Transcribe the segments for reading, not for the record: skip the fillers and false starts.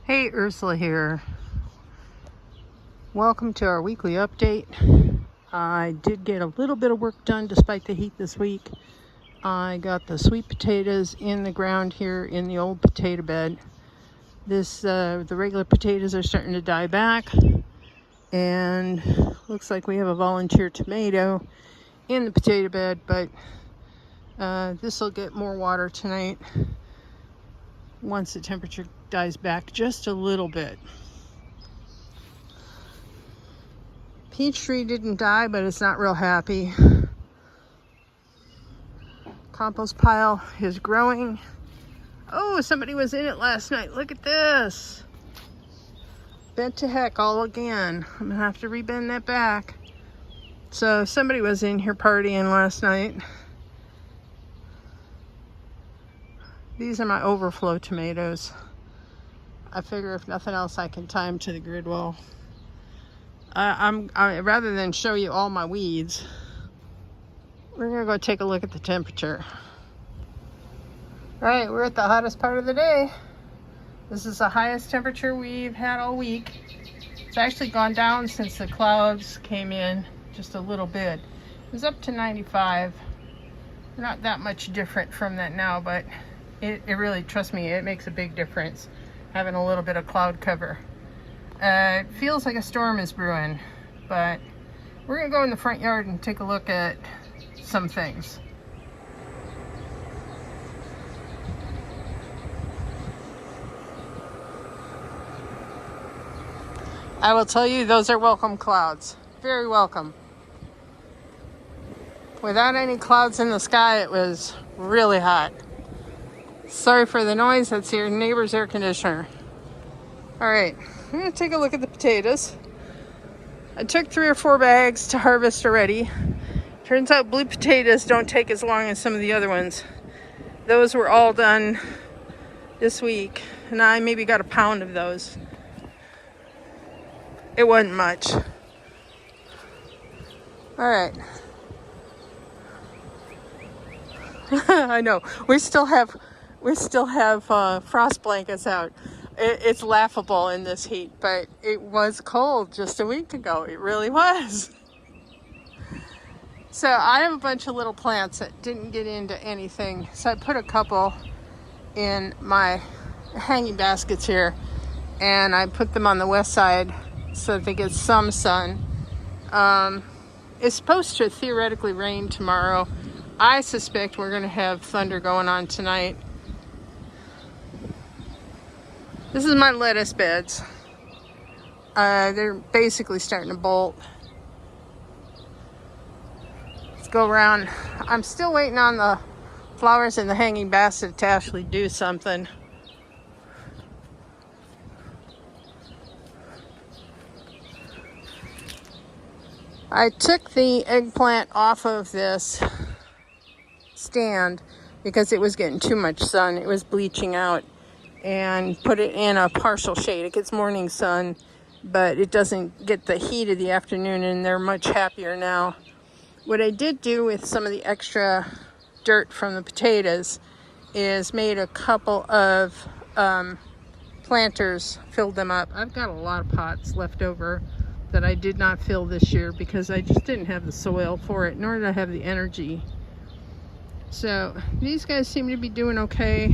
Hey, Ursula here. Welcome to our weekly update. I did get a little bit of work done despite the heat this week. I got the sweet potatoes in the ground here in the old potato bed. The regular potatoes are starting to die back, and looks like we have a volunteer tomato in the potato bed, but this will get more water tonight once the temperature dies back just a little bit. Peach tree didn't die, but it's not real happy. Compost pile is growing. Oh, somebody was in it last night. Look at this. Bent to heck all again. I'm gonna have to rebend that back. So somebody was in here partying last night. These are my overflow tomatoes. I figure if nothing else, I can tie them to the grid well. Rather than show you all my weeds, we're gonna go take a look at the temperature. All right, we're at the hottest part of the day. This is the highest temperature we've had all week. It's actually gone down since the clouds came in just a little bit. It was up to 95. We're not that much different from that now, but it really, trust me, it makes a big difference having a little bit of cloud cover. It feels like a storm is brewing, but we're gonna go in the front yard and take a look at some things. I will tell you, those are welcome clouds. Very welcome. Without any clouds in the sky, it was really hot. Sorry for the noise, that's your neighbor's air conditioner. All right, I'm gonna take a look at the potatoes. I took 3 or 4 bags to harvest already. Turns out blue potatoes don't take as long as some of the other ones. Those were all done this week, and I maybe got a pound of those. It wasn't much. All right. I know, we still have frost blankets out. It's laughable in this heat, but it was cold just a week ago. It really was. So I have a bunch of little plants that didn't get into anything. So I put a couple in my hanging baskets here, and I put them on the west side so that they get some sun. It's supposed to theoretically rain tomorrow. I suspect we're gonna have thunder going on tonight. This is my lettuce beds. They're basically starting to bolt. Let's go around. I'm still waiting on the flowers in the hanging basket to actually do something. I took the eggplant off of this stand because it was getting too much sun. It was bleaching out, and put it in a partial shade. It gets morning sun, but it doesn't get the heat of the afternoon, and they're much happier now. What I did do with some of the extra dirt from the potatoes is made a couple of planters, filled them up. I've got a lot of pots left over that I did not fill this year because I just didn't have the soil for it, nor did I have the energy. So these guys seem to be doing okay.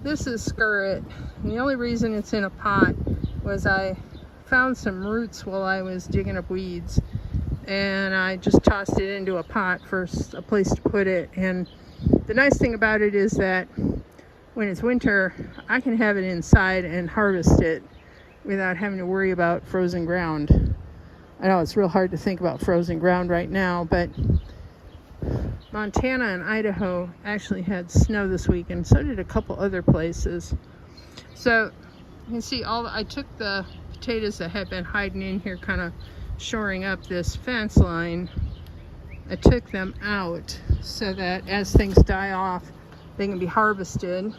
This is skirret, and the only reason it's in a pot was I found some roots while I was digging up weeds, and I just tossed it into a pot for a place to put it. And the nice thing about it is that when it's winter, I can have it inside and harvest it without having to worry about frozen ground. I know it's real hard to think about frozen ground right now, but Montana and Idaho actually had snow this week, and so did a couple other places. So you can see I took the potatoes that had been hiding in here, kind of shoring up this fence line. I took them out so that as things die off, they can be harvested.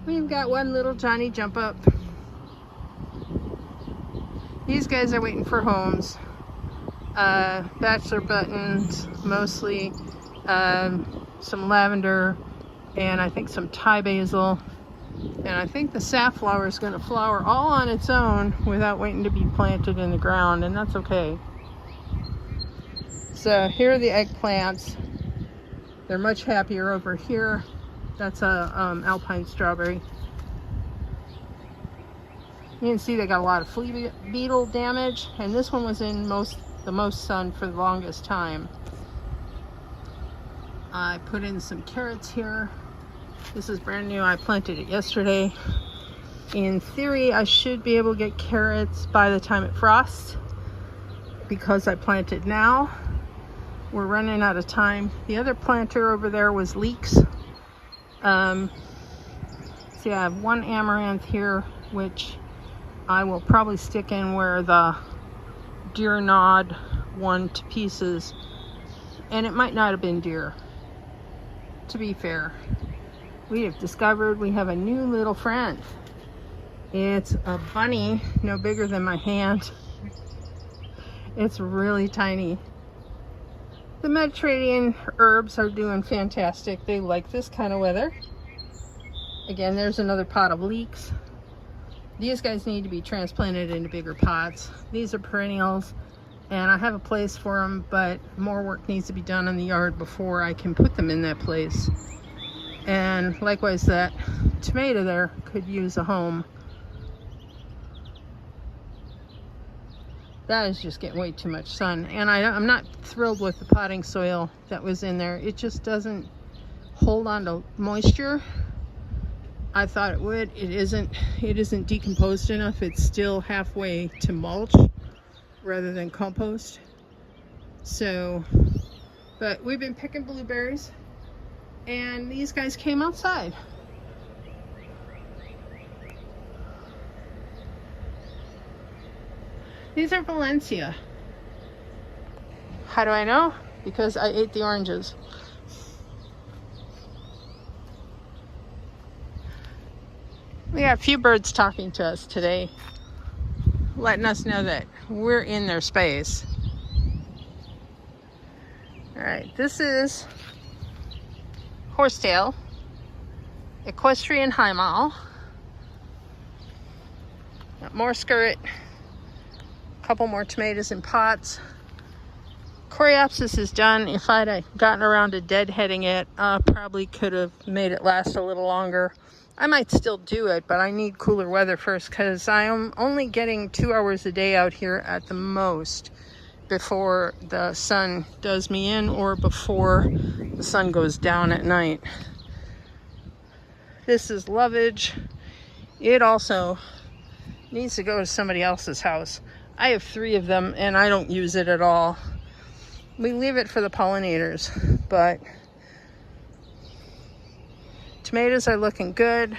We've got one little Johnny jump up. These guys are waiting for homes. Bachelor buttons, mostly, some lavender, and I think some Thai basil. And I think the safflower is going to flower all on its own without waiting to be planted in the ground, and that's okay. So here are the eggplants. They're much happier over here. That's a alpine strawberry. You can see they got a lot of flea beetle damage, and this one was in the most sun for the longest time. I put in some carrots here. This is brand new. I planted it yesterday. In theory, I should be able to get carrots by the time it frosts because I planted now. We're running out of time. The other planter over there was leeks. See, I have one amaranth here, which I will probably stick in where the deer gnawed one to pieces. And it might not have been deer, to be fair. We have discovered we have a new little friend. It's a bunny, no bigger than my hand. It's really tiny. The Mediterranean herbs are doing fantastic. They like this kind of weather. Again, there's another pot of leeks. These guys need to be transplanted into bigger pots. These are perennials, and I have a place for them, but more work needs to be done in the yard before I can put them in that place. And likewise, that tomato there could use a home. That is just getting way too much sun, and I'm not thrilled with the potting soil that was in there. It just doesn't hold on to moisture. I thought it would. It isn't decomposed enough. It's still halfway to mulch rather than compost. So, but we've been picking blueberries, and these guys came outside. These are Valencia. How do I know? Because I ate the oranges. We got a few birds talking to us today, letting us know that we're in their space. All right, this is horsetail, equestrian hymal, got more skirt, a couple more tomatoes in pots. Coreopsis is done. If I'd gotten around to deadheading it, probably could have made it last a little longer. I might still do it, but I need cooler weather first because I am only getting 2 hours a day out here at the most before the sun does me in or before the sun goes down at night. This is lovage. It also needs to go to somebody else's house. I have 3 of them and I don't use it at all. We leave it for the pollinators, but tomatoes are looking good.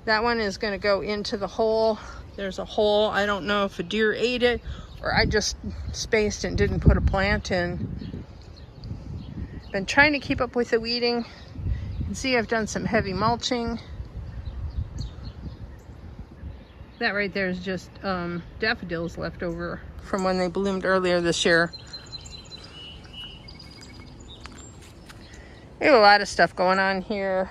That one is going to go into the hole. There's a hole. I don't know if a deer ate it or I just spaced and didn't put a plant in. Been trying to keep up with the weeding. You can see I've done some heavy mulching. That right there is just daffodils left over from when they bloomed earlier this year. We have a lot of stuff going on here.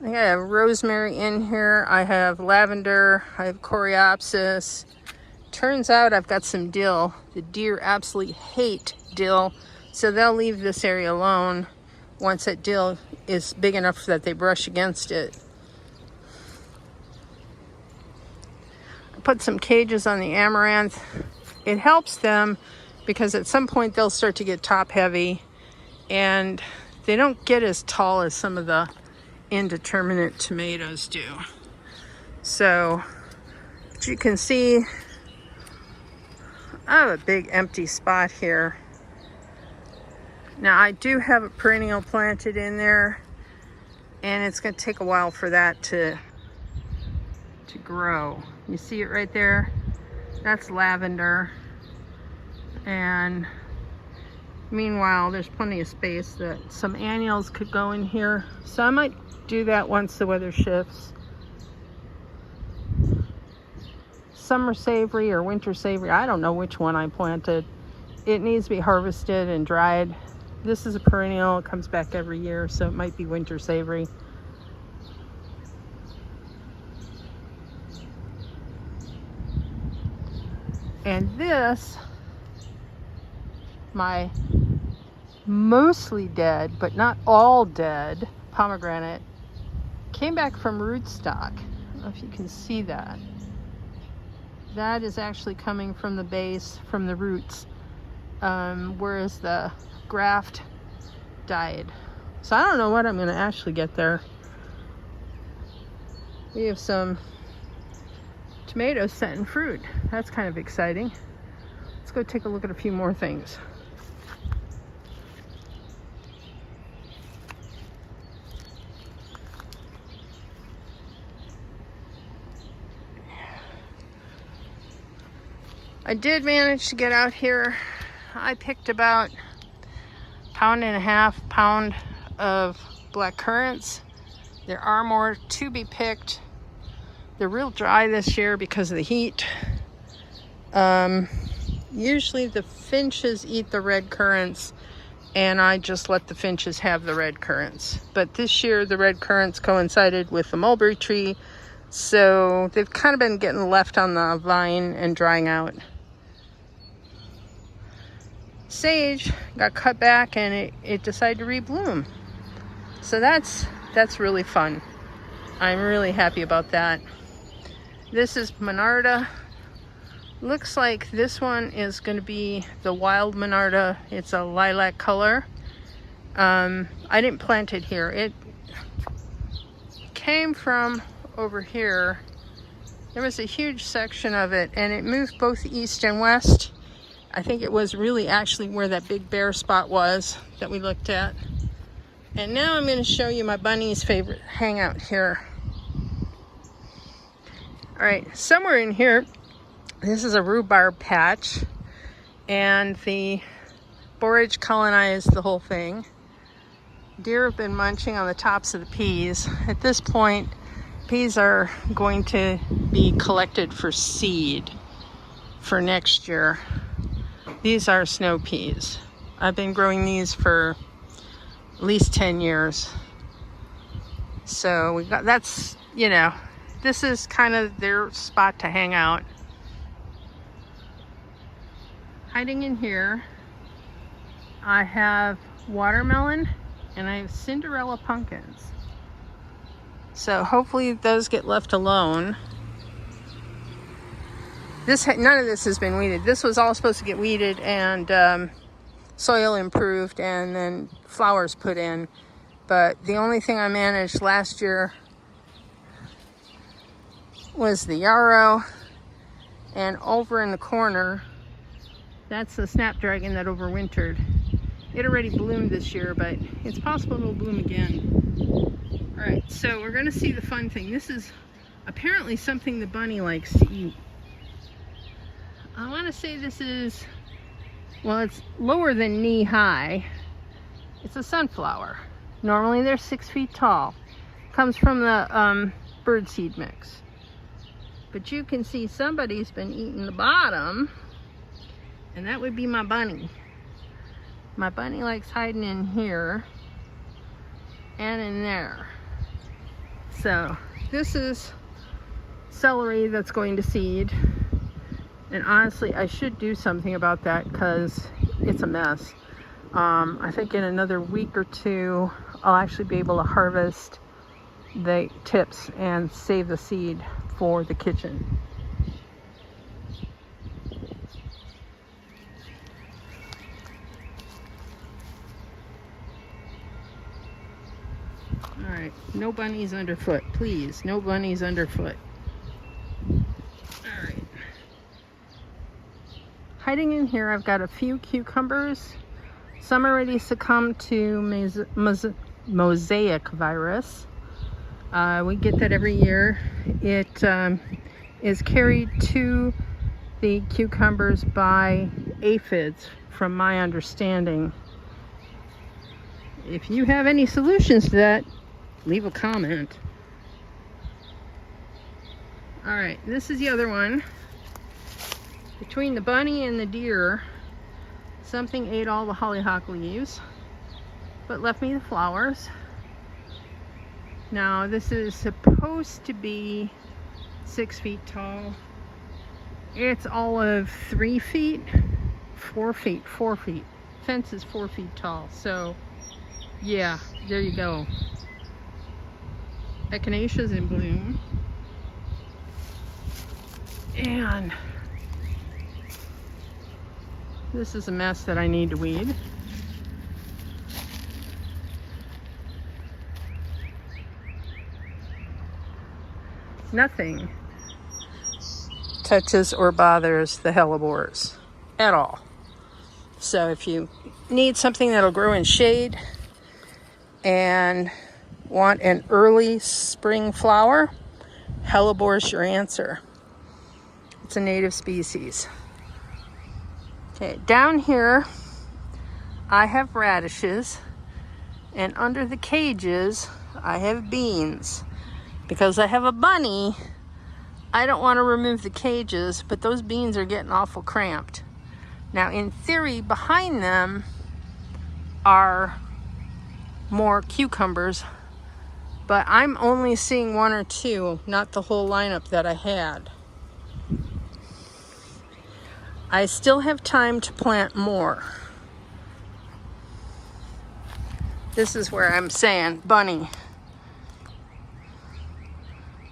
I think I have rosemary in here. I have lavender. I have coreopsis. Turns out I've got some dill. The deer absolutely hate dill, so they'll leave this area alone once that dill is big enough that they brush against it. I put some cages on the amaranth. It helps them because at some point they'll start to get top heavy and they don't get as tall as some of the indeterminate tomatoes do. So, as you can see, I have a big empty spot here. Now I do have a perennial planted in there, and it's going to take a while for that to grow. You see it right there? That's lavender. And meanwhile, there's plenty of space that some annuals could go in here. So I might do that once the weather shifts. Summer savory or winter savory, I don't know which one I planted. It needs to be harvested and dried. This is a perennial, it comes back every year, so it might be winter savory. And this, my mostly dead, but not all dead pomegranate, came back from rootstock. I don't know if you can see that. That is actually coming from the base, from the roots, whereas the graft died. So I don't know what I'm going to actually get there. We have some tomatoes set in fruit. That's kind of exciting. Let's go take a look at a few more things. I did manage to get out here. I picked about 1.5 pounds of black currants. There are more to be picked. They're real dry this year because of the heat. Usually the finches eat the red currants, and I just let the finches have the red currants. But this year the red currants coincided with the mulberry tree, so they've kind of been getting left on the vine and drying out. Sage got cut back and it decided to rebloom. So that's really fun. I'm really happy about that. This is Monarda. Looks like this one is going to be the wild Monarda. It's a lilac color. I didn't plant it here. It came from over here. There was a huge section of it and it moved both east and west. I think it was really actually where that big bare spot was that we looked at. And now I'm going to show you my bunny's favorite hangout here. All right, somewhere in here, this is a rhubarb patch, and the borage colonized the whole thing. Deer have been munching on the tops of the peas. At this point, peas are going to be collected for seed for next year. These are snow peas. I've been growing these for at least 10 years. So we got, that's, you know, this is kind of their spot to hang out. Hiding in here, I have watermelon and I have Cinderella pumpkins. So hopefully those get left alone. None of this has been weeded. This was all supposed to get weeded and soil improved and then flowers put in. But the only thing I managed last year was the yarrow. And over in the corner, that's the snapdragon that overwintered. It already bloomed this year, but it's possible it'll bloom again. All right, so we're gonna see the fun thing. This is apparently something the bunny likes to eat. I want to say this is, well, it's lower than knee high. It's a sunflower. Normally they're 6 feet tall. Comes from the birdseed mix. But you can see somebody's been eating the bottom, and that would be my bunny. My bunny likes hiding in here and in there. So this is celery that's going to seed. And honestly, I should do something about that because it's a mess. I think in another week or two, I'll actually be able to harvest the tips and save the seed for the kitchen. All right, no bunnies underfoot, please. No bunnies underfoot. All right. Hiding in here, I've got a few cucumbers. Some already succumbed to mosaic virus. We get that every year. It is carried to the cucumbers by aphids, from my understanding. If you have any solutions to that, leave a comment. All right, this is the other one. Between the bunny and the deer, something ate all the hollyhock leaves, but left me the flowers. Now, this is supposed to be 6 feet tall. It's all of 3 feet, 4 feet, 4 feet. Fence is 4 feet tall. So yeah, there you go. Echinacea's in bloom. And this is a mess that I need to weed. Nothing touches or bothers the hellebores at all. So if you need something that'll grow in shade and want an early spring flower, hellebor's your answer. It's a native species. Okay, down here I have radishes, and under the cages I have beans. Because I have a bunny, I don't want to remove the cages, but those beans are getting awful cramped. Now, in theory, behind them are more cucumbers, but I'm only seeing 1 or 2, not the whole lineup that I had. I still have time to plant more. This is where I'm saying, bunny.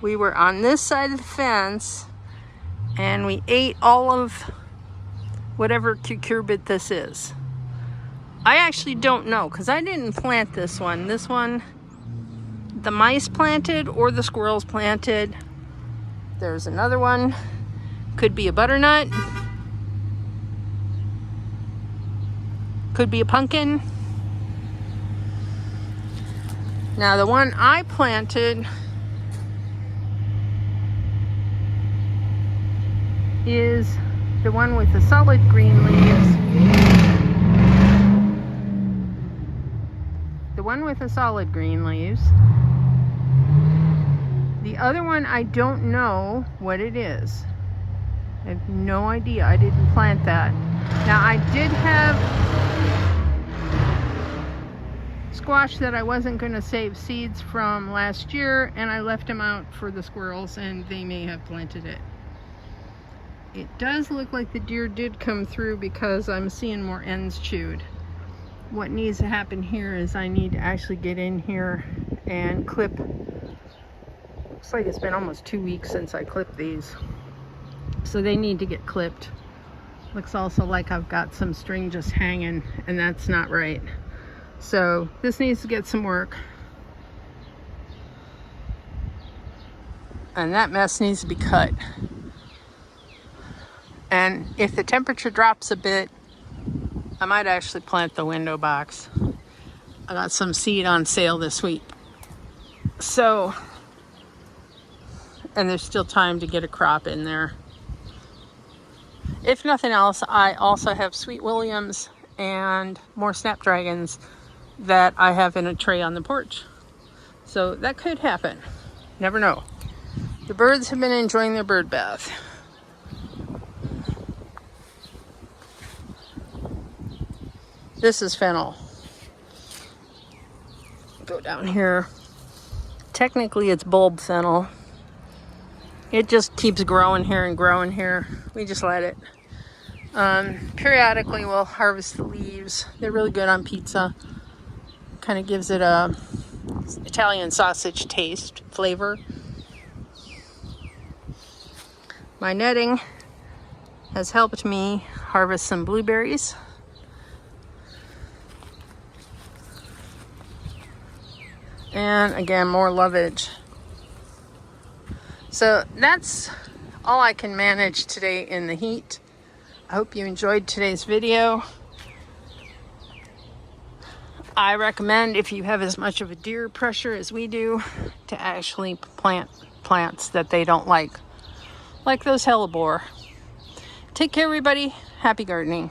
We were on this side of the fence and we ate all of whatever cucurbit this is. I actually don't know because I didn't plant this one. This one, the mice planted or the squirrels planted. There's another one. Could be a butternut. Could be a pumpkin. Now the one I planted is the one with the solid green leaves. The one with the solid green leaves. The other one, I don't know what it is. I have no idea. I didn't plant that. Now I did have squash that I wasn't going to save seeds from last year, and I left them out for the squirrels, and they may have planted it. It does look like the deer did come through because I'm seeing more ends chewed. What needs to happen here is I need to actually get in here and clip. Looks like it's been almost 2 weeks since I clipped these. So they need to get clipped. Looks also like I've got some string just hanging, and that's not right. So this needs to get some work. And that mess needs to be cut. And if the temperature drops a bit, I might actually plant the window box. I got some seed on sale this week. So, and there's still time to get a crop in there. If nothing else, I also have Sweet Williams and more snapdragons that I have in a tray on the porch. So that could happen. Never know. The birds have been enjoying their bird bath. This is fennel. Go down here. Technically it's bulb fennel. It just keeps growing here and growing here. We just let it. Periodically we'll harvest the leaves. They're really good on pizza. Kind of gives it a Italian sausage taste, flavor. My netting has helped me harvest some blueberries. And again, more lovage. So that's all I can manage today in the heat. I hope you enjoyed today's video. I recommend, if you have as much of a deer pressure as we do, to actually plant plants that they don't like those hellebore. Take care, everybody. Happy gardening.